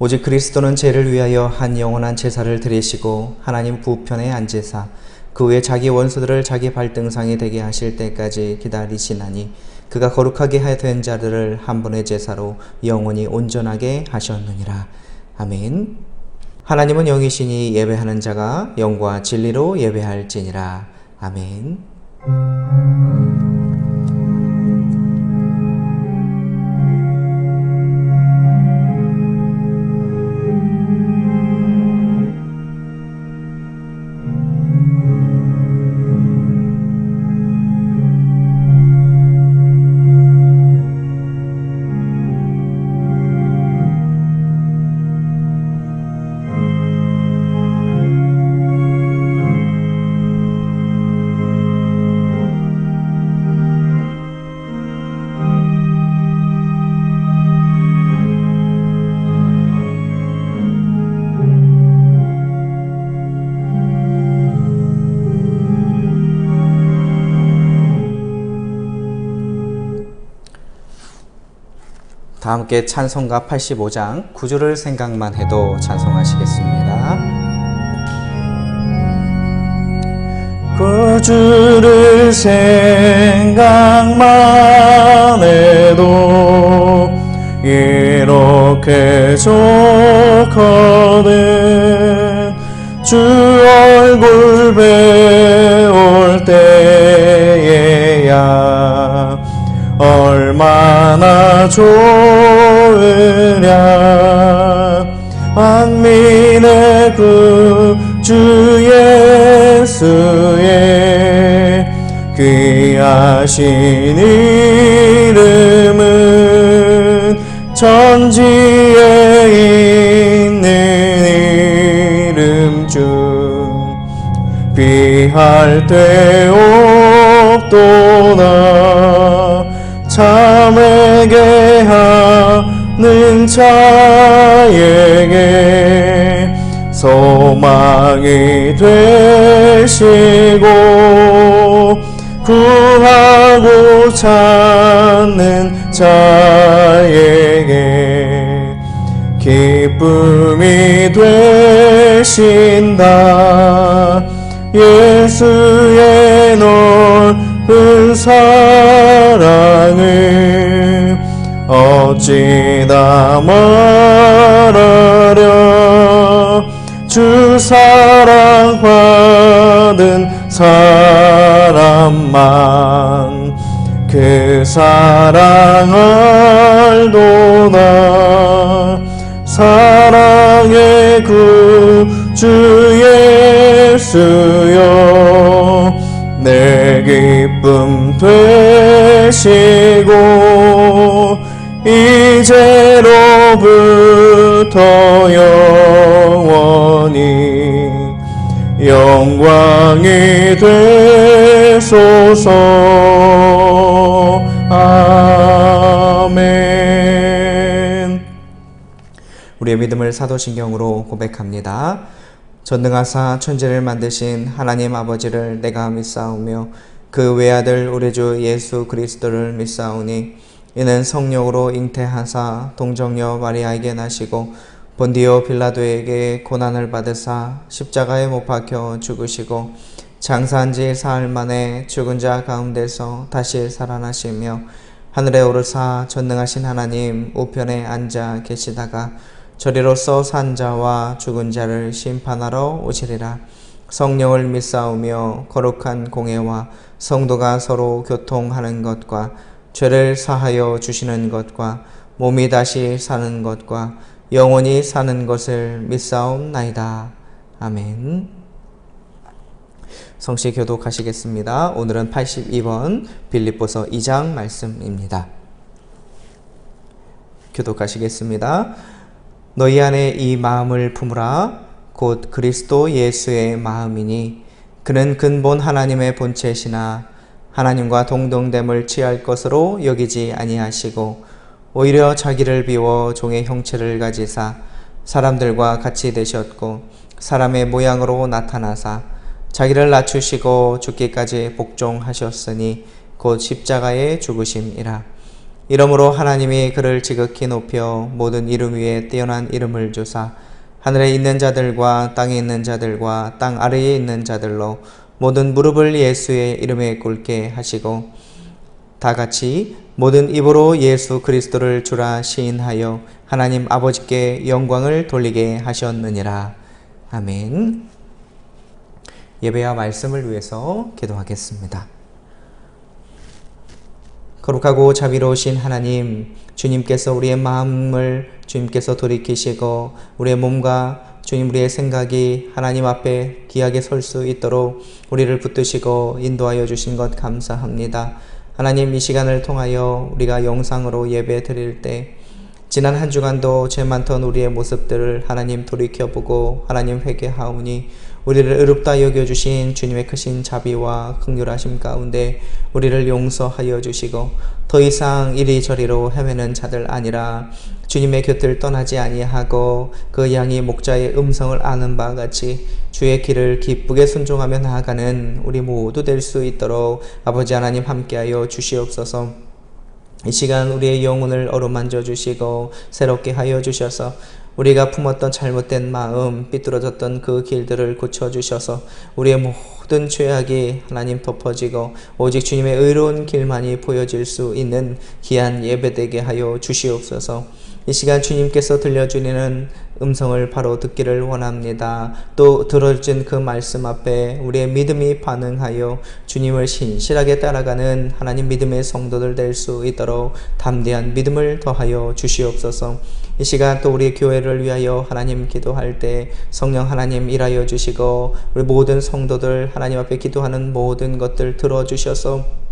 오직 그리스도는 죄를 위하여 한 영원한 제사를 드리시고 하나님 부편에 앉으사 그 후에 자기 원수들을 자기 발등상이 되게 하실 때까지 기다리시나니 그가 거룩하게 된 자들을 한 번의 제사로 영원히 온전하게 하셨느니라. 아멘. 하나님은 영이시니 예배하는 자가 영과 진리로 예배할지니라. 아멘. 다 함께 찬송가 85장 9주를 생각만 해도 찬송하시겠습니다. 9주를 생각만 해도 이렇게 좋거든. 주 얼굴 배울 때에야 얼마나 좋으랴. 만민의 구주 예수의 귀하신 이름은 천지에 있는 이름 중 비할 데 없도다. 참에게 하는 자에게 소망이 되시고 구하고 찾는 자에게 기쁨이 되신다. 예수의 넓은 사랑을 어찌다 말하랴. 주 사랑 받은 사람만 그 사랑 알도다. 사랑의 구주 예수여 내 기쁨 되시고 이제로부터 영원히 영광이 되소서. 아멘. 우리의 믿음을 사도신경으로 고백합니다. 전능하사 천지를 만드신 하나님 아버지를 내가 믿사오며 그 외아들 우리 주 예수 그리스도를 믿사오니 이는 성령으로 잉태하사 동정녀 마리아에게 나시고 본디오 빌라도에게 고난을 받으사 십자가에 못 박혀 죽으시고 장사한 지 사흘 만에 죽은 자 가운데서 다시 살아나시며 하늘에 오르사 전능하신 하나님 우편에 앉아 계시다가 저리로서 산 자와 죽은 자를 심판하러 오시리라. 성령을 믿사오며 거룩한 공예와 성도가 서로 교통하는 것과 죄를 사하여 주시는 것과 몸이 다시 사는 것과 영원히 사는 것을 믿사옵나이다. 아멘. 성시 교독하시겠습니다. 오늘은 82번 빌립보서 2장 말씀입니다. 교독하시겠습니다. 너희 안에 이 마음을 품으라. 곧 그리스도 예수의 마음이니 그는 근본 하나님의 본체시나 하나님과 동등됨을 취할 것으로 여기지 아니하시고 오히려 자기를 비워 종의 형체를 가지사 사람들과 같이 되셨고 사람의 모양으로 나타나사 자기를 낮추시고 죽기까지 복종하셨으니 곧 십자가에 죽으심이라. 이러므로 하나님이 그를 지극히 높여 모든 이름 위에 뛰어난 이름을 주사 하늘에 있는 자들과 땅에 있는 자들과 땅 아래에 있는 자들로 모든 무릎을 예수의 이름에 꿇게 하시고 다 같이 모든 입으로 예수 그리스도를 주라 시인하여 하나님 아버지께 영광을 돌리게 하셨느니라. 아멘. 예배와 말씀을 위해서 기도하겠습니다. 거룩하고 자비로우신 하나님, 주님께서 우리의 마음을 주님께서 돌이키시고 우리의 몸과 주님 우리의 생각이 하나님 앞에 귀하게 설 수 있도록 우리를 붙드시고 인도하여 주신 것 감사합니다. 하나님, 이 시간을 통하여 우리가 영상으로 예배 드릴 때 지난 한 주간도 죄 많던 우리의 모습들을 하나님 돌이켜보고 하나님 회개하오니 우리를 의롭다 여겨주신 주님의 크신 자비와 긍휼하심 가운데 우리를 용서하여 주시고 더 이상 이리저리로 헤매는 자들 아니라 주님의 곁을 떠나지 아니하고 그 양이 목자의 음성을 아는 바와 같이 주의 길을 기쁘게 순종하며 나아가는 우리 모두 될 수 있도록 아버지 하나님 함께하여 주시옵소서. 이 시간 우리의 영혼을 어루만져 주시고 새롭게 하여 주셔서 우리가 품었던 잘못된 마음, 삐뚤어졌던 그 길들을 고쳐주셔서 우리의 모든 죄악이 하나님 덮어지고 오직 주님의 의로운 길만이 보여질 수 있는 귀한 예배되게 하여 주시옵소서. 이 시간 주님께서 들려주시는 음성을 바로 듣기를 원합니다. 또 들어진 그 말씀 앞에 우리의 믿음이 반응하여 주님을 신실하게 따라가는 하나님 믿음의 성도들 될 수 있도록 담대한 믿음을 더하여 주시옵소서. 이 시간 또 우리 교회를 위하여 하나님 기도할 때 성령 하나님 일하여 주시고 우리 모든 성도들 하나님 앞에 기도하는 모든 것들 들어주셔서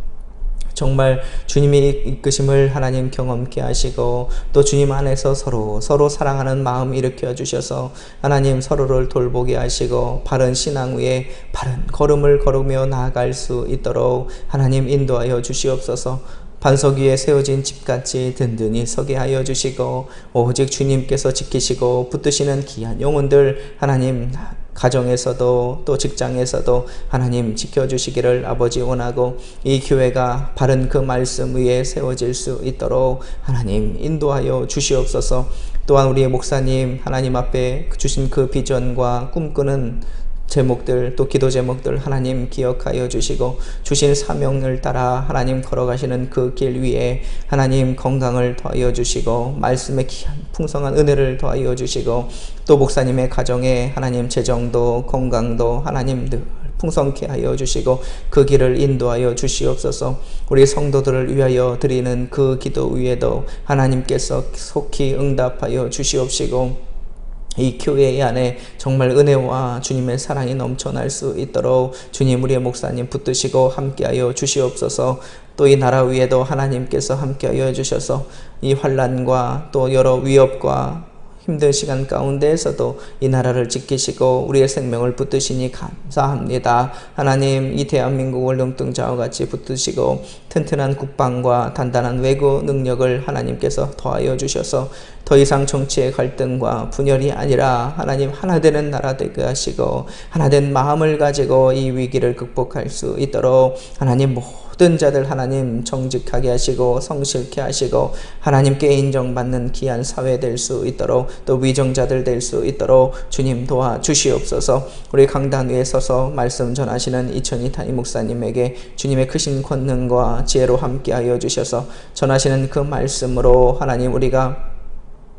정말 주님이 이끄심을 하나님 경험케 하시고 또 주님 안에서 서로 사랑하는 마음 일으켜 주셔서 하나님 서로를 돌보게 하시고 바른 신앙 위에 바른 걸음을 걸으며 나아갈 수 있도록 하나님 인도하여 주시옵소서. 반석 위에 세워진 집같이 든든히 서게 하여 주시고 오직 주님께서 지키시고 붙드시는 귀한 영혼들 하나님 가정에서도 또 직장에서도 하나님 지켜주시기를 아버지 원하고 이 교회가 바른 그 말씀 위에 세워질 수 있도록 하나님 인도하여 주시옵소서. 또한 우리의 목사님 하나님 앞에 주신 그 비전과 꿈꾸는 제목들 또 기도 제목들 하나님 기억하여 주시고 주신 사명을 따라 하나님 걸어가시는 그 길 위에 하나님 건강을 더하여 주시고 말씀의 귀한 풍성한 은혜를 더하여 주시고 또 목사님의 가정에 하나님 재정도 건강도 하나님 늘 풍성케 하여 주시고 그 길을 인도하여 주시옵소서. 우리 성도들을 위하여 드리는 그 기도 위에도 하나님께서 속히 응답하여 주시옵시고 이 교회 안에 정말 은혜와 주님의 사랑이 넘쳐날 수 있도록 주님 우리의 목사님 붙드시고 함께하여 주시옵소서. 또 이 나라 위에도 하나님께서 함께하여 주셔서 이 환난과 또 여러 위협과 힘든 시간 가운데에서도 이 나라를 지키시고 우리의 생명을 붙드시니 감사합니다. 하나님 이 대한민국을 눈동자와 같이 붙드시고 튼튼한 국방과 단단한 외교 능력을 하나님께서 더하여 주셔서 더 이상 정치의 갈등과 분열이 아니라 하나님 하나 되는 나라 되게 하시고 하나된 마음을 가지고 이 위기를 극복할 수 있도록 하나님 모든 자들 하나님 정직하게 하시고 성실케 하시고 하나님께 인정받는 귀한 사회 될 수 있도록 또 위정자들 될 수 있도록 주님 도와주시옵소서. 우리 강단 위에 서서 말씀 전하시는 이천희 담임 목사님에게 주님의 크신 권능과 지혜로 함께하여 주셔서 전하시는 그 말씀으로 하나님 우리가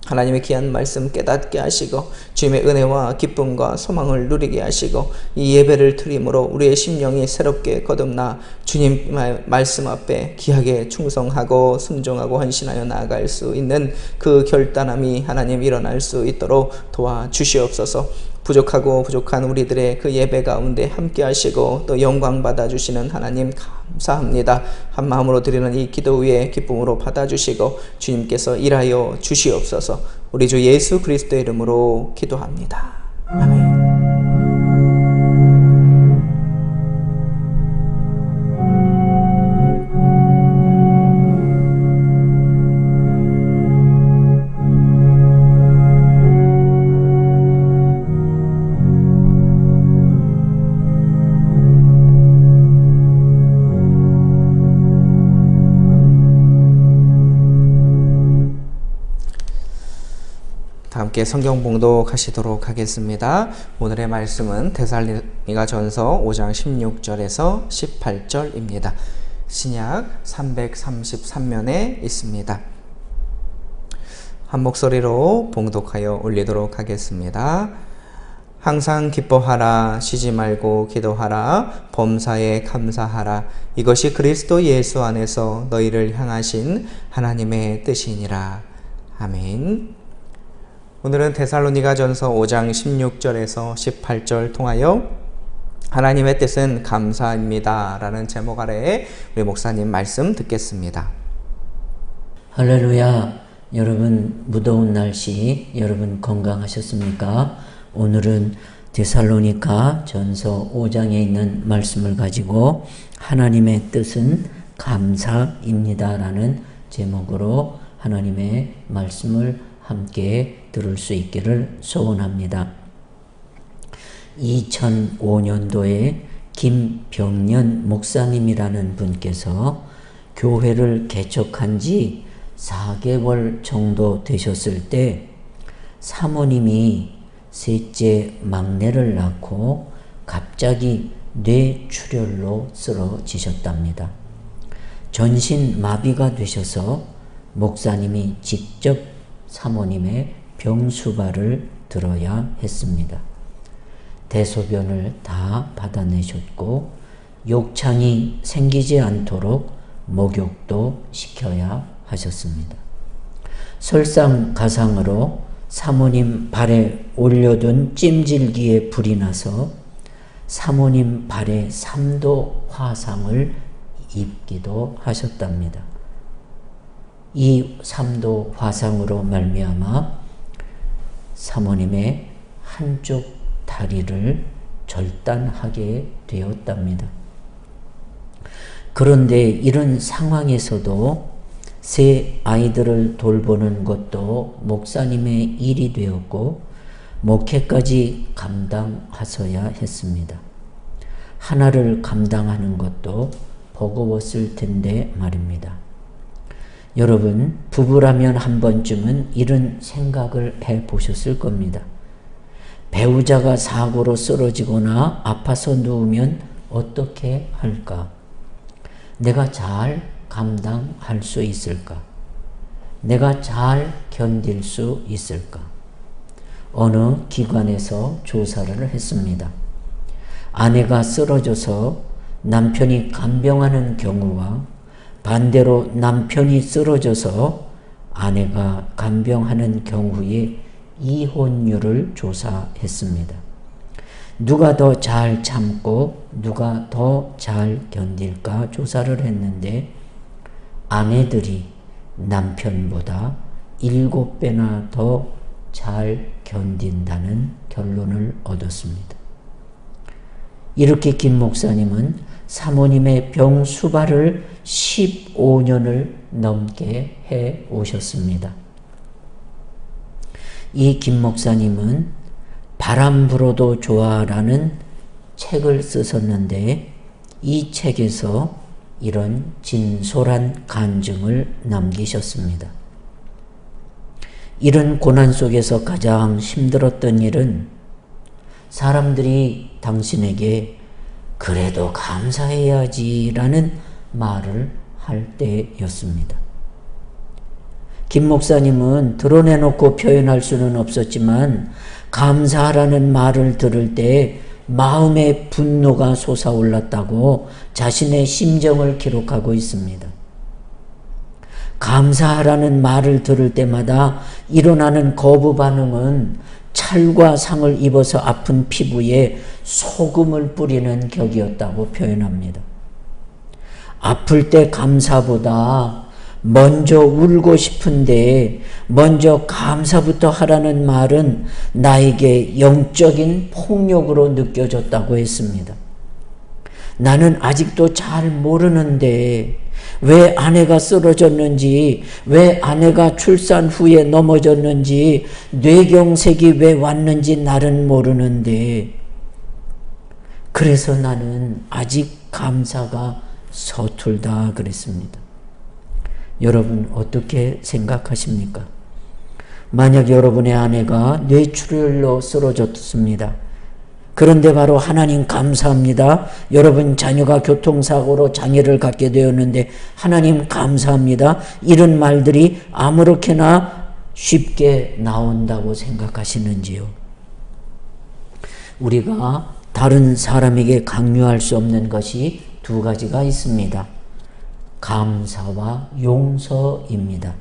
하나님의 귀한 말씀 깨닫게 하시고 주님의 은혜와 기쁨과 소망을 누리게 하시고 이 예배를 드림으로 우리의 심령이 새롭게 거듭나 주님 말씀 앞에 귀하게 충성하고 순종하고 헌신하여 나아갈 수 있는 그 결단함이 하나님 일어날 수 있도록 도와주시옵소서. 부족한 우리들의 그 예배 가운데 함께 하시고 또 영광 받아주시는 하나님 감사합니다. 한 마음으로 드리는 이 기도 위에 기쁨으로 받아주시고 주님께서 일하여 주시옵소서. 우리 주 예수 그리스도의 이름으로 기도합니다. 아멘. 다 함께 성경 봉독하시도록 하겠습니다. 오늘의 말씀은 데살로니가전서 5장 16절에서 18절입니다. 신약 333면에 있습니다. 한 목소리로 봉독하여 올리도록 하겠습니다. 항상 기뻐하라, 쉬지 말고 기도하라, 범사에 감사하라. 이것이 그리스도 예수 안에서 너희를 향하신 하나님의 뜻이니라. 아멘. 오늘은 데살로니가전서 5장 16절에서 18절 통하여 하나님의 뜻은 감사입니다 라는 제목 아래에 우리 목사님 말씀 듣겠습니다. 할렐루야. 여러분, 무더운 날씨 여러분 건강하셨습니까? 오늘은 데살로니가 전서 5장에 있는 말씀을 가지고 하나님의 뜻은 감사입니다 라는 제목으로 하나님의 말씀을 함께 들을 수 있기를 소원합니다. 2005년도에 김병년 목사님이라는 분께서 교회를 개척한 지 4개월 정도 되셨을 때 사모님이 셋째 막내를 낳고 갑자기 뇌출혈로 쓰러지셨답니다. 전신마비가 되셔서 목사님이 직접 사모님의 병수발을 들어야 했습니다. 대소변을 다 받아내셨고 욕창이 생기지 않도록 목욕도 시켜야 하셨습니다. 설상가상으로 사모님 발에 올려둔 찜질기에 불이 나서 사모님 발에 3도 화상을 입기도 하셨답니다. 이 3도 화상으로 말미암아 사모님의 한쪽 다리를 절단하게 되었답니다. 그런데 이런 상황에서도 세 아이들을 돌보는 것도 목사님의 일이 되었고 목회까지 감당하셔야 했습니다. 하나를 감당하는 것도 버거웠을 텐데 말입니다. 여러분, 부부라면 한 번쯤은 이런 생각을 해보셨을 겁니다. 배우자가 사고로 쓰러지거나 아파서 누우면 어떻게 할까? 내가 잘 감당할 수 있을까? 내가 잘 견딜 수 있을까? 어느 기관에서 조사를 했습니다. 아내가 쓰러져서 남편이 간병하는 경우와 반대로 남편이 쓰러져서 아내가 간병하는 경우의 이혼율을 조사했습니다. 누가 더 잘 참고 누가 더 잘 견딜까 조사를 했는데 아내들이 남편보다 7배나 더 잘 견딘다는 결론을 얻었습니다. 이렇게 김 목사님은 사모님의 병 수발을 15년을 넘게 해 오셨습니다. 이 김 목사님은 바람 불어도 좋아라는 책을 쓰셨는데 이 책에서 이런 진솔한 간증을 남기셨습니다. 이런 고난 속에서 가장 힘들었던 일은 사람들이 당신에게 그래도 감사해야지 라는 말을 할 때였습니다. 김 목사님은 드러내놓고 표현할 수는 없었지만 감사하라는 말을 들을 때 마음의 분노가 솟아올랐다고 자신의 심정을 기록하고 있습니다. 감사하라는 말을 들을 때마다 일어나는 거부 반응은 찰과 상을 입어서 아픈 피부에 소금을 뿌리는 격이었다고 표현합니다. 아플 때 감사보다 먼저 울고 싶은데 먼저 감사부터 하라는 말은 나에게 영적인 폭력으로 느껴졌다고 했습니다. 나는 아직도 잘 모르는데 왜 아내가 쓰러졌는지, 왜 아내가 출산 후에 넘어졌는지, 뇌경색이 왜 왔는지 나는 모르는데 그래서 나는 아직 감사가 서툴다 그랬습니다. 여러분 어떻게 생각하십니까? 만약 여러분의 아내가 뇌출혈로 쓰러졌습니다. 그런데 바로 하나님 감사합니다. 여러분 자녀가 교통사고로 장애를 갖게 되었는데 하나님 감사합니다. 이런 말들이 아무렇게나 쉽게 나온다고 생각하시는지요? 우리가 다른 사람에게 강요할 수 없는 것이 두 가지가 있습니다. 감사와 용서입니다.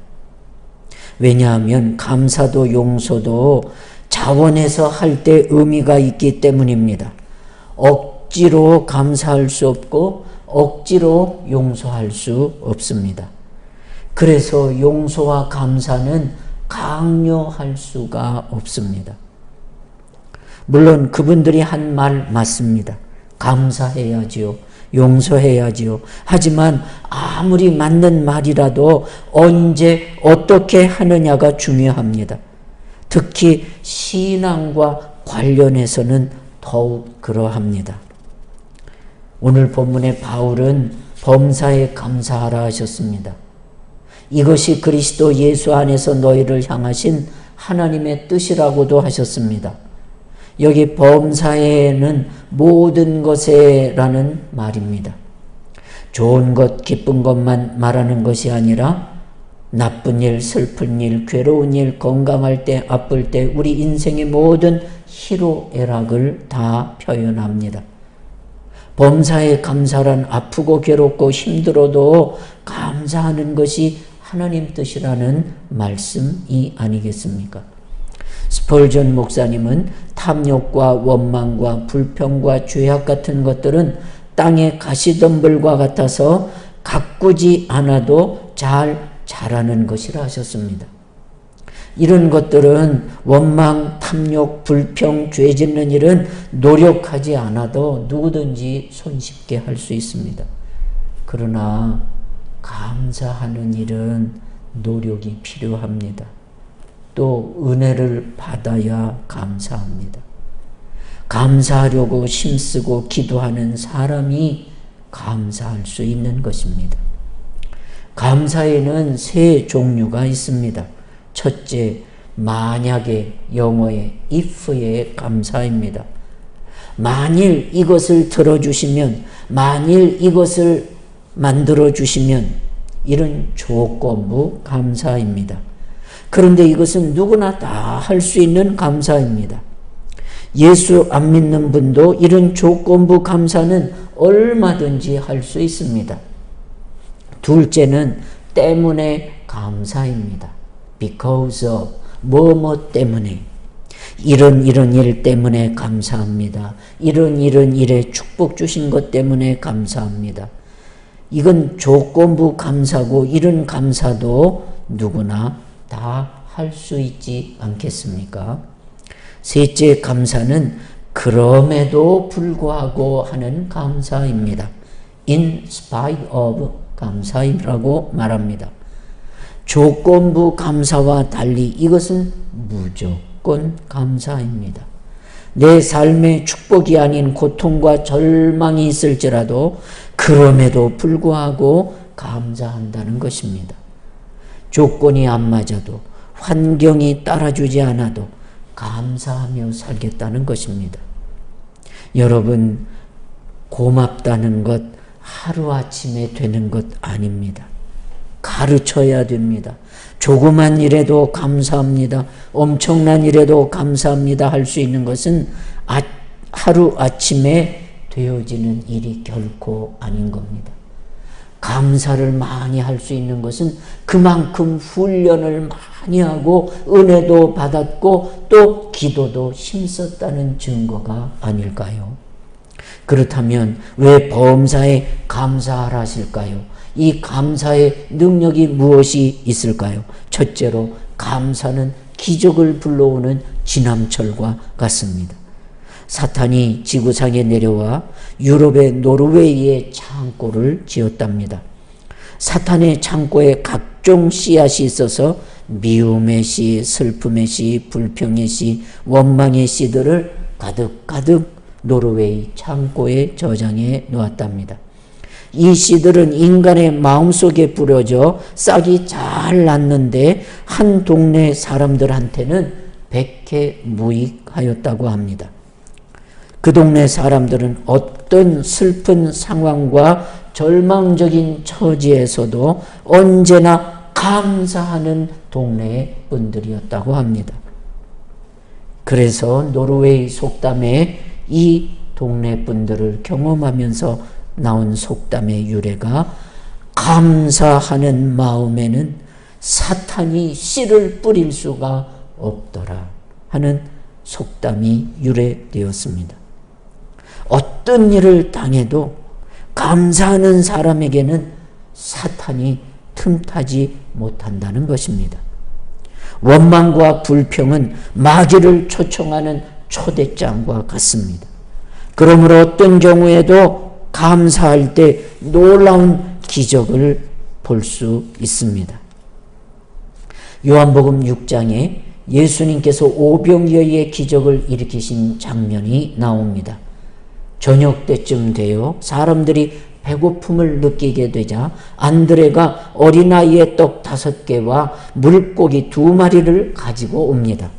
왜냐하면 감사도 용서도 자원해서 할 때 의미가 있기 때문입니다. 억지로 감사할 수 없고 억지로 용서할 수 없습니다. 그래서 용서와 감사는 강요할 수가 없습니다. 물론 그분들이 한 말 맞습니다. 감사해야지요. 용서해야지요. 하지만 아무리 맞는 말이라도 언제 어떻게 하느냐가 중요합니다. 특히 신앙과 관련해서는 더욱 그러합니다. 오늘 본문의 바울은 범사에 감사하라 하셨습니다. 이것이 그리스도 예수 안에서 너희를 향하신 하나님의 뜻이라고도 하셨습니다. 여기 범사에는 모든 것에라는 말입니다. 좋은 것, 기쁜 것만 말하는 것이 아니라 나쁜 일, 슬픈 일, 괴로운 일, 건강할 때, 아플 때 우리 인생의 모든 희로애락을 다 표현합니다. 범사에 감사란 아프고 괴롭고 힘들어도 감사하는 것이 하나님 뜻이라는 말씀이 아니겠습니까? 스펄전 목사님은 탐욕과 원망과 불평과 죄악 같은 것들은 땅의 가시덤불과 같아서 가꾸지 않아도 잘 자라는 것이라 하셨습니다. 이런 것들은 원망, 탐욕, 불평, 죄 짓는 일은 노력하지 않아도 누구든지 손쉽게 할 수 있습니다. 그러나 감사하는 일은 노력이 필요합니다. 또 은혜를 받아야 감사합니다. 감사하려고 힘쓰고 기도하는 사람이 감사할 수 있는 것입니다. 감사에는 세 종류가 있습니다. 첫째, 만약의 영어의 if의 감사입니다. 만일 이것을 들어주시면, 만일 이것을 만들어주시면, 이런 조건부 감사입니다. 그런데 이것은 누구나 다 할 수 있는 감사입니다. 예수 안 믿는 분도 이런 조건부 감사는 얼마든지 할 수 있습니다. 둘째는 때문에 감사입니다. because of, 뭐뭐 때문에, 이런 일 때문에 감사합니다. 이런 일에 축복 주신 것 때문에 감사합니다. 이건 조건부 감사고 이런 감사도 누구나 다 할 수 있지 않겠습니까? 셋째 감사는 그럼에도 불구하고 하는 감사입니다. in spite of 감사이라고 말합니다. 조건부 감사와 달리 이것은 무조건 감사입니다. 내 삶에 축복이 아닌 고통과 절망이 있을지라도 그럼에도 불구하고 감사한다는 것입니다. 조건이 안 맞아도 환경이 따라주지 않아도 감사하며 살겠다는 것입니다. 여러분, 고맙다는 것 하루아침에 되는 것 아닙니다. 가르쳐야 됩니다. 조그만 일에도 감사합니다. 엄청난 일에도 감사합니다. 할 수 있는 것은 하루아침에 되어지는 일이 결코 아닌 겁니다. 감사를 많이 할 수 있는 것은 그만큼 훈련을 많이 하고 은혜도 받았고 또 기도도 힘썼다는 증거가 아닐까요? 그렇다면 왜 범사에 감사하라 하실까요? 이 감사의 능력이 무엇이 있을까요? 첫째로 감사는 기적을 불러오는 지남철과 같습니다. 사탄이 지구상에 내려와 유럽의 노르웨이에 창고를 지었답니다. 사탄의 창고에 각종 씨앗이 있어서 미움의 씨, 슬픔의 씨, 불평의 씨, 원망의 씨들을 가득 노르웨이 창고에 저장해 놓았답니다. 이 씨들은 인간의 마음속에 뿌려져 싹이 잘 났는데 한 동네 사람들한테는 백해무익하였다고 합니다. 그 동네 사람들은 어떤 슬픈 상황과 절망적인 처지에서도 언제나 감사하는 동네 분들이었다고 합니다. 그래서 노르웨이 속담에 이 동네 분들을 경험하면서 나온 속담의 유래가 감사하는 마음에는 사탄이 씨를 뿌릴 수가 없더라 하는 속담이 유래되었습니다. 어떤 일을 당해도 감사하는 사람에게는 사탄이 틈타지 못한다는 것입니다. 원망과 불평은 마귀를 초청하는 초대장과 같습니다. 그러므로 어떤 경우에도 감사할 때 놀라운 기적을 볼 수 있습니다. 요한복음 6장에 예수님께서 오병이어의 기적을 일으키신 장면이 나옵니다. 저녁 때쯤 되어 사람들이 배고픔을 느끼게 되자 안드레가 어린아이의 떡 5개와 물고기 2마리를 가지고 옵니다.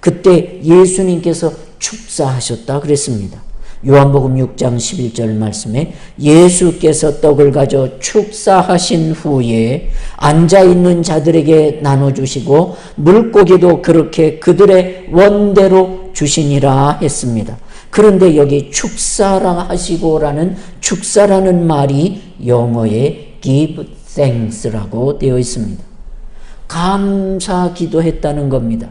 그때 예수님께서 축사하셨다 그랬습니다. 요한복음 6장 11절 말씀에 예수께서 떡을 가져 축사하신 후에 앉아있는 자들에게 나눠주시고 물고기도 그렇게 그들의 원대로 주시니라 했습니다. 그런데 여기 축사라 하시고라는 축사라는 말이 영어에 give thanks라고 되어 있습니다. 감사 기도했다는 겁니다.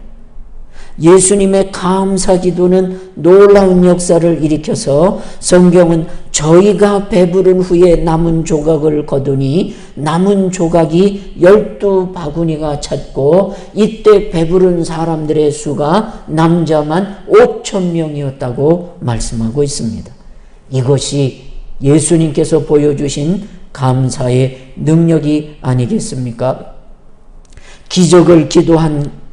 예수님의 감사 기도는 놀라운 역사를 일으켜서 성경은 저희가 배부른 후에 남은 조각을 거두니 남은 조각이 12바구니가 찼고 이때 배부른 사람들의 수가 남자만 5,000명이었다고 말씀하고 있습니다. 이것이 예수님께서 보여주신 감사의 능력이 아니겠습니까? 기적을 기도한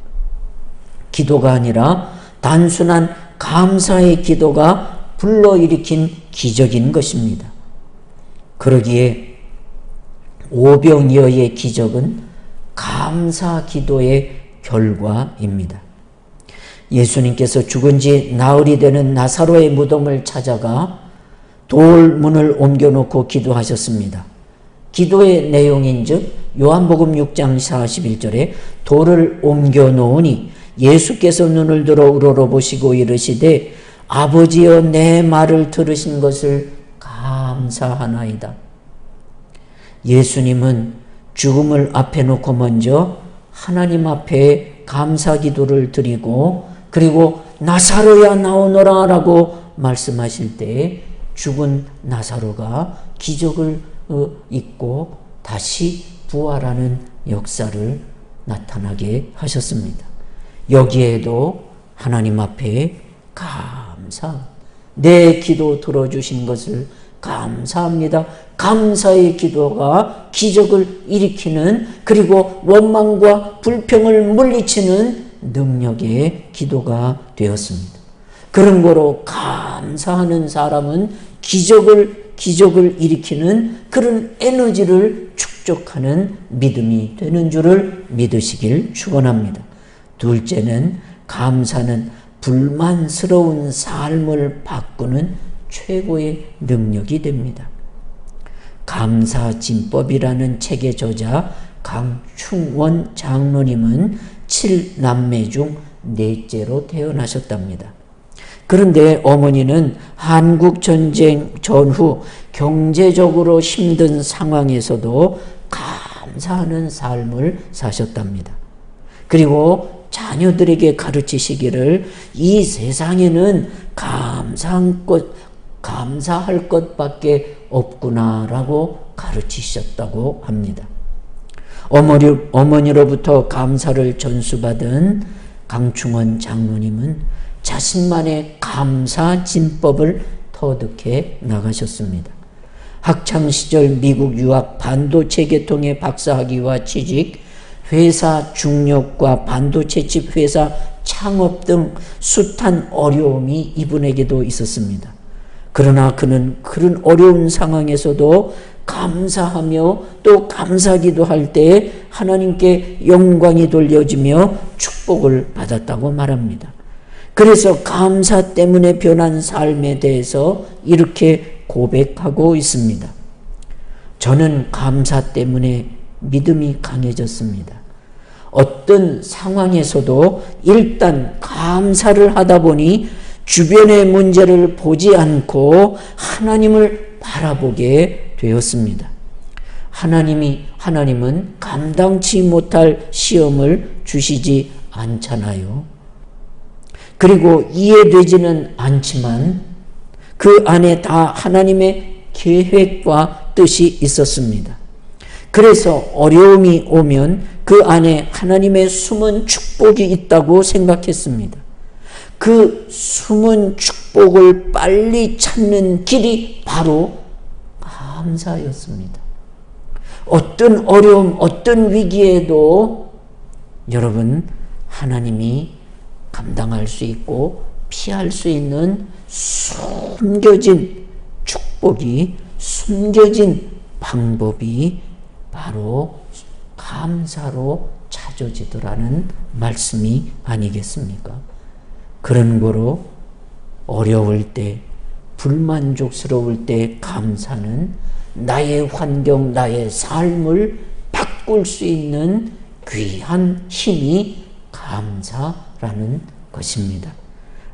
기도가 아니라 단순한 감사의 기도가 불러일으킨 기적인 것입니다. 그러기에 오병이어의 기적은 감사 기도의 결과입니다. 예수님께서 죽은 지 나흘이 되는 나사로의 무덤을 찾아가 돌문을 옮겨놓고 기도하셨습니다. 기도의 내용인즉 요한복음 6장 41절에 돌을 옮겨놓으니 예수께서 눈을 들어 우러러보시고 이르시되 아버지여 내 말을 들으신 것을 감사하나이다. 예수님은 죽음을 앞에 놓고 먼저 하나님 앞에 감사 기도를 드리고 그리고 나사로야 나오너라 라고 말씀하실 때 죽은 나사로가 기적을 잊고 다시 부활하는 역사를 나타나게 하셨습니다. 여기에도 하나님 앞에 감사, 내 기도 들어주신 것을 감사합니다. 감사의 기도가 기적을 일으키는 그리고 원망과 불평을 물리치는 능력의 기도가 되었습니다. 그런 거로 감사하는 사람은 기적을 일으키는 그런 에너지를 축적하는 믿음이 되는 줄을 믿으시길 축원합니다. 둘째는 감사는 불만스러운 삶을 바꾸는 최고의 능력이 됩니다. 감사진법이라는 책의 저자 강충원 장로님은 7남매 중 넷째로 태어나셨답니다. 그런데 어머니는 한국전쟁 전후 경제적으로 힘든 상황에서도 감사하는 삶을 사셨답니다. 그리고 자녀들에게 가르치시기를 이 세상에는 감사할 것밖에 없구나라고 가르치셨다고 합니다. 어머니로부터 감사를 전수받은 강충원 장로님은 자신만의 감사 진법을 터득해 나가셨습니다. 학창시절 미국 유학 반도체 계통의 박사학위와 취직, 회사 중력과 반도체 칩 회사 창업 등 숱한 어려움이 이분에게도 있었습니다. 그러나 그는 그런 어려운 상황에서도 감사하며 또 감사기도 할 때 하나님께 영광이 돌려지며 축복을 받았다고 말합니다. 그래서 감사 때문에 변한 삶에 대해서 이렇게 고백하고 있습니다. 저는 감사 때문에 믿음이 강해졌습니다. 어떤 상황에서도 일단 감사를 하다 보니 주변의 문제를 보지 않고 하나님을 바라보게 되었습니다. 하나님은 감당치 못할 시험을 주시지 않잖아요. 그리고 이해되지는 않지만 그 안에 다 하나님의 계획과 뜻이 있었습니다. 그래서 어려움이 오면 그 안에 하나님의 숨은 축복이 있다고 생각했습니다. 그 숨은 축복을 빨리 찾는 길이 바로 감사였습니다. 어떤 어려움, 어떤 위기에도 여러분, 하나님이 감당할 수 있고 피할 수 있는 숨겨진 축복이, 숨겨진 방법이 바로 감사로 찾아지더라는 말씀이 아니겠습니까? 그런 거로 어려울 때, 불만족스러울 때 감사는 나의 환경, 나의 삶을 바꿀 수 있는 귀한 힘이 감사라는 것입니다.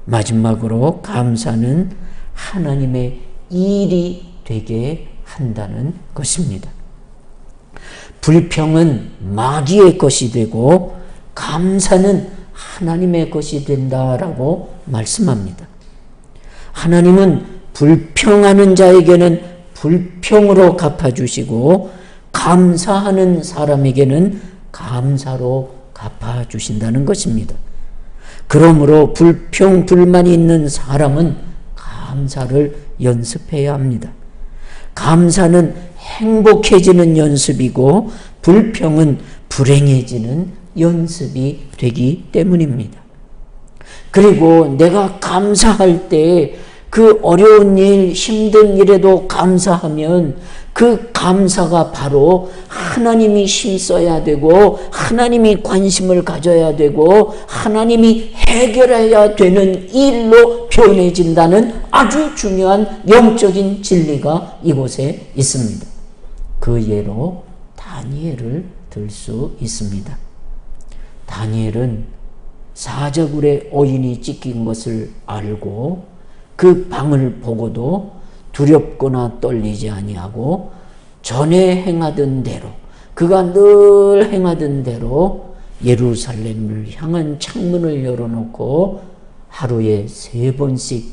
마지막으로 감사는 하나님의 일이 되게 한다는 것입니다. 불평은 마귀의 것이 되고 감사는 하나님의 것이 된다라고 말씀합니다. 하나님은 불평하는 자에게는 불평으로 갚아주시고 감사하는 사람에게는 감사로 갚아주신다는 것입니다. 그러므로 불평, 불만이 있는 사람은 감사를 연습해야 합니다. 감사는 행복해지는 연습이고 불평은 불행해지는 연습이 되기 때문입니다. 그리고 내가 감사할 때 그 어려운 일, 힘든 일에도 감사하면 그 감사가 바로 하나님이 힘써야 되고 하나님이 관심을 가져야 되고 하나님이 해결해야 되는 일로 변해진다는 아주 중요한 영적인 진리가 이곳에 있습니다. 그 예로 다니엘을 들 수 있습니다. 다니엘은 사자굴에 어인이 찢긴 것을 알고 그 방을 보고도 두렵거나 떨리지 아니하고 전에 행하던 대로, 그가 늘 행하던 대로 예루살렘을 향한 창문을 열어놓고 하루에 3번씩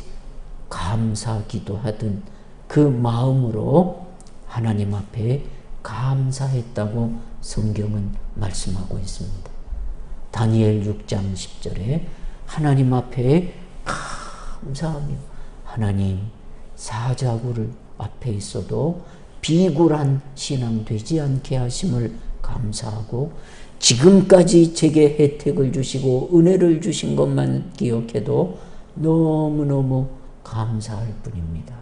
감사 기도하던 그 마음으로 하나님 앞에 감사했다고 성경은 말씀하고 있습니다. 다니엘 6장 10절에 하나님 앞에 감사하며 하나님, 사자굴 앞에 있어도 비굴한 신앙 되지 않게 하심을 감사하고 지금까지 제게 혜택을 주시고 은혜를 주신 것만 기억해도 너무너무 감사할 뿐입니다.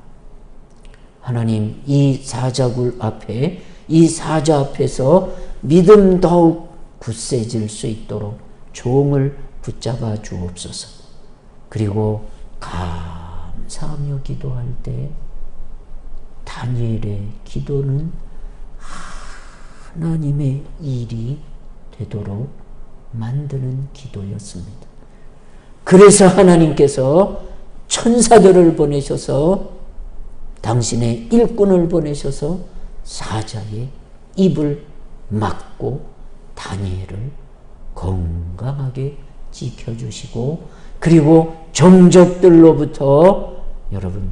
하나님, 이 사자굴 앞에, 이 사자 앞에서 믿음 더욱 굳세질 수 있도록 종을 붙잡아 주옵소서. 그리고 감사하며 기도할 때 다니엘의 기도는 하나님의 일이 되도록 만드는 기도였습니다. 그래서 하나님께서 천사들을 보내셔서 당신의 일꾼을 보내셔서 사자의 입을 막고 다니엘을 건강하게 지켜주시고 그리고 정적들로부터 여러분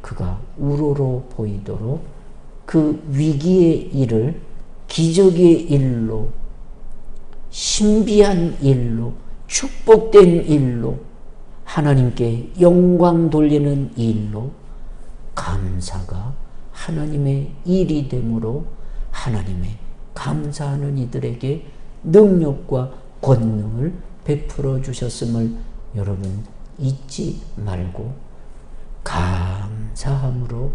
그가 우러러 보이도록 그 위기의 일을 기적의 일로 신비한 일로 축복된 일로 하나님께 영광 돌리는 일로 감사가 하나님의 일이 되므로 하나님의 감사하는 이들에게 능력과 권능을 베풀어 주셨음을 여러분 잊지 말고 감사함으로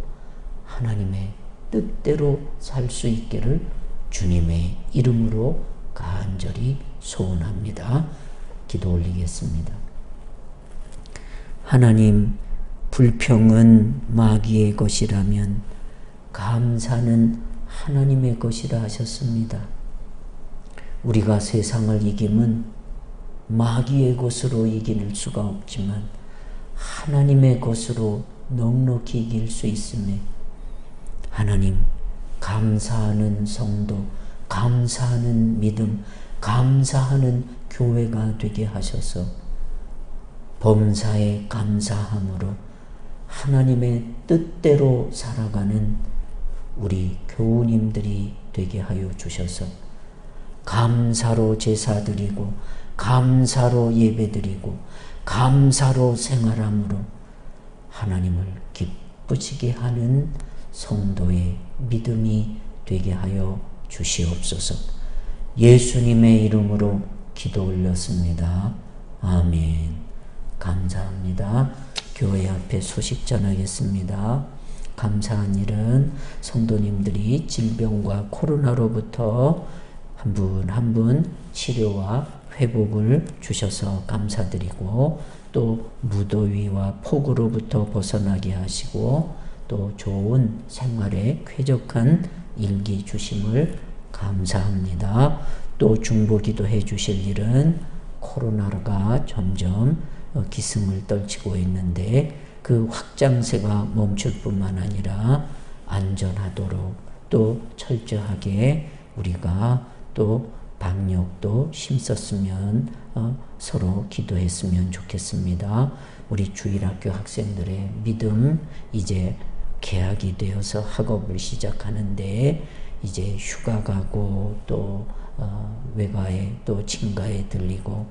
하나님의 뜻대로 살 수 있기를 주님의 이름으로 간절히 소원합니다. 기도 올리겠습니다. 하나님, 불평은 마귀의 것이라면 감사는 하나님의 것이라 하셨습니다. 우리가 세상을 이김은 마귀의 것으로 이길 수가 없지만 하나님의 것으로 넉넉히 이길 수 있음에 하나님, 감사하는 성도, 감사하는 믿음, 감사하는 교회가 되게 하셔서 범사에 감사함으로 하나님의 뜻대로 살아가는 우리 교우님들이 되게 하여 주셔서 감사로 제사 드리고 감사로 예배 드리고 감사로 생활함으로 하나님을 기쁘시게 하는 성도의 믿음이 되게 하여 주시옵소서. 예수님의 이름으로 기도 올렸습니다. 아멘. 감사합니다. 교회 앞에 소식 전하겠습니다. 감사한 일은 성도님들이 질병과 코로나로부터 한 분 한 분 치료와 회복을 주셔서 감사드리고, 또 무더위와 폭우로부터 벗어나게 하시고 또 좋은 생활에 쾌적한 일기 주심을 감사합니다. 또 중보기도 해 주실 일은 코로나가 점점 기승을 떨치고 있는데 그 확장세가 멈출 뿐만 아니라 안전하도록 또 철저하게 우리가 또 방역도 힘썼으면 서로 기도했으면 좋겠습니다. 우리 주일학교 학생들의 믿음, 이제 개학이 되어서 학업을 시작하는데 이제 휴가 가고 또 외가에 또 친가에 들리고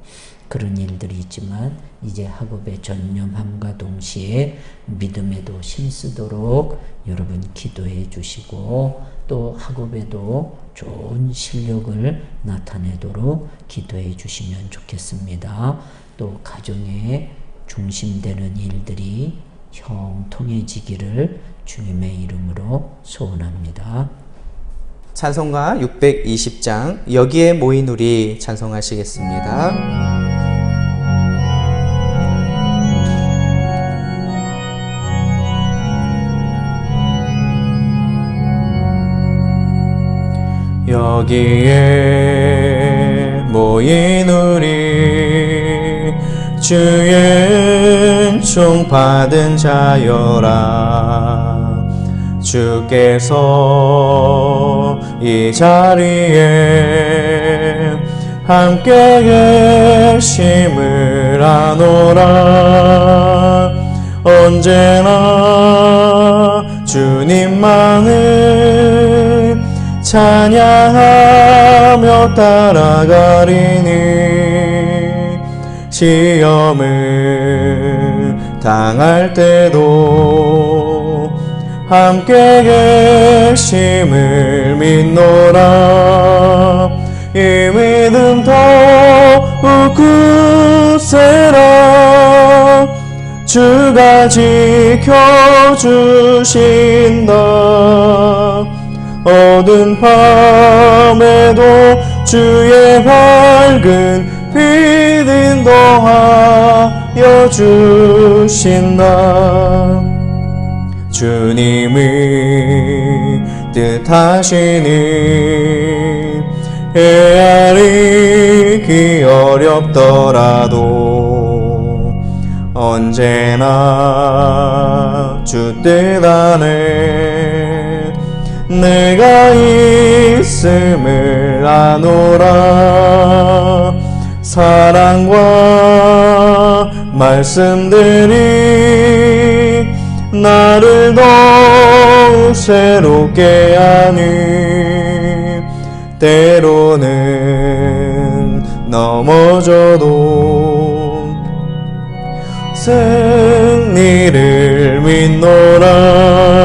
그런 일들이 있지만 이제 학업에 전념함과 동시에 믿음에도 힘쓰도록 여러분 기도해 주시고, 또 학업에도 좋은 실력을 나타내도록 기도해 주시면 좋겠습니다. 또 가정에 중심되는 일들이 형통해지기를 주님의 이름으로 소원합니다. 찬송가 620장 여기에 모인 우리 찬송하시겠습니다. 여기에 모인 우리 주의 은총 받은 자여라. 주께서 이 자리에 함께 계심을 아노라. 언제나 주님만을 찬양하며 따라가리니 시험을 당할 때도 함께 계심을 믿노라. 이 믿음 더욱 굳세라. 주가 지켜주신다. 어두운 밤에도 주의 밝은 빛 인도하여 주신다. 주님이 뜻하시니 헤아리기 어렵더라도 언제나 주 뜻 안에 내가 있음을 아노라. 사랑과 말씀들이 나를 더욱 새롭게 하니 때로는 넘어져도 승리를 믿노라.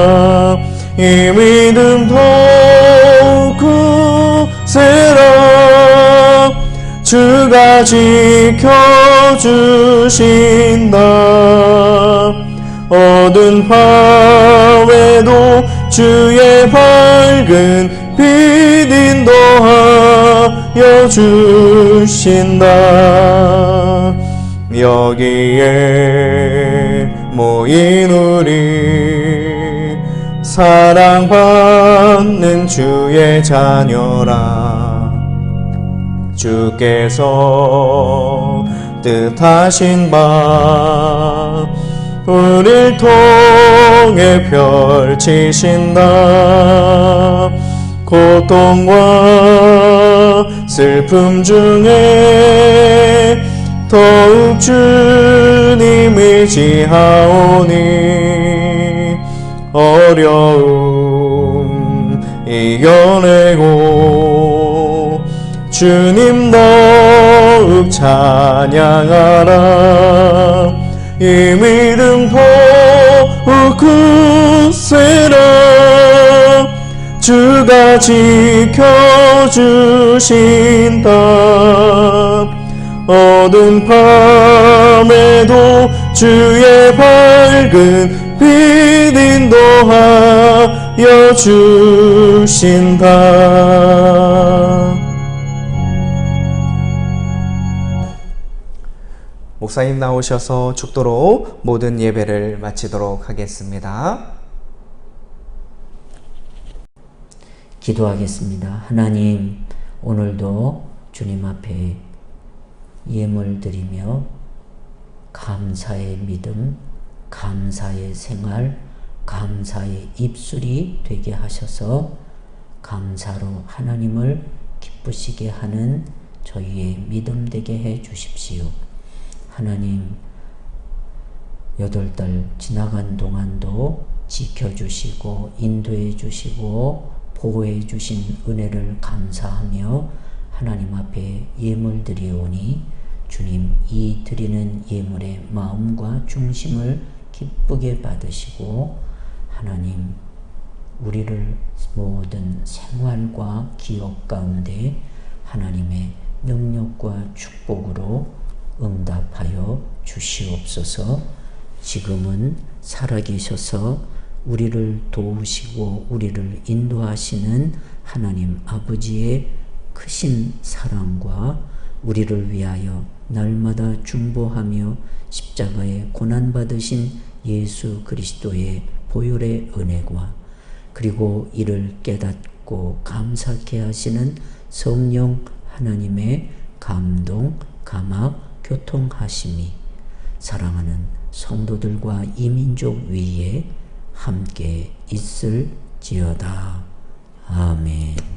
이 믿음 더욱 굳세라. 주가 지켜주신다. 어두운 밤에도 주의 밝은 빛 인도하여 주신다. 여기에 모인 우리 사랑받는 주의 자녀라. 주께서 뜻하신 바 우릴 통해 펼치신다. 고통과 슬픔 중에 더욱 주님 의지하오니 어려움 이겨내고 주님 더욱 찬양하라. 이 믿음 더욱 굳세라. 주가 지켜주신다. 어두운 밤에도 주의 밝은 빛 인도하여 주신다. 목사님 나오셔서 축도로 모든 예배를 마치도록 하겠습니다. 기도하겠습니다. 하나님, 오늘도 주님 앞에 예물 드리며 감사의 믿음, 감사의 생활, 감사의 입술이 되게 하셔서 감사로 하나님을 기쁘시게 하는 저희의 믿음 되게 해 주십시오. 하나님, 8달 지나간 동안도 지켜주시고 인도해 주시고 보호해 주신 은혜를 감사하며 하나님 앞에 예물 드리오니 주님, 이 드리는 예물의 마음과 중심을 기쁘게 받으시고 하나님, 우리를 모든 생활과 기업 가운데 하나님의 능력과 축복으로 응답하여 주시옵소서. 지금은 살아계셔서 우리를 도우시고 우리를 인도하시는 하나님 아버지의 크신 사랑과 우리를 위하여 날마다 중보하며 십자가에 고난받으신 예수 그리스도의 보혈의 은혜와 그리고 이를 깨닫고 감사케 하시는 성령 하나님의 감동, 감화, 교통하심이 사랑하는 성도들과 이민족 위에 함께 있을지어다. 아멘.